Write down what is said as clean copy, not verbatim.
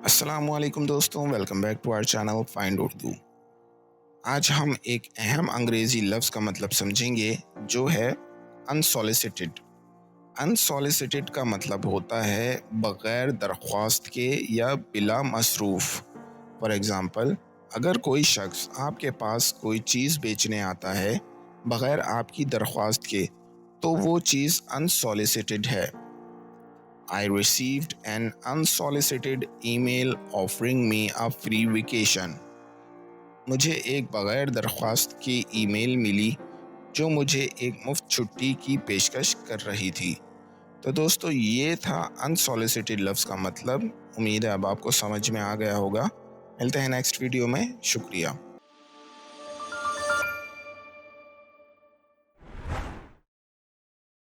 السلام علیکم دوستوں، welcome back to our channel find Urdu. آج ہم ایک اہم انگریزی لفظ کا مطلب سمجھیں گے جو ہے انسولیسٹڈ۔ انسولیسٹڈ کا مطلب ہوتا ہے بغیر درخواست کے یا بلا مصروف۔ فار ایگزامپل، اگر کوئی شخص آپ کے پاس کوئی چیز بیچنے آتا ہے بغیر آپ کی درخواست کے تو وہ چیز انسولیسٹڈ ہے۔ I received an unsolicited email offering me a free vacation۔ مجھے ایک بغیر درخواست کی ای میل ملی جو مجھے ایک مفت چھٹی کی پیشکش کر رہی تھی۔ تو دوستو، یہ تھا unsolicited لفظ کا مطلب۔ امید ہے اب آپ کو سمجھ میں آ گیا ہوگا۔ ملتے ہیں نیکسٹ ویڈیو میں۔ شکریہ۔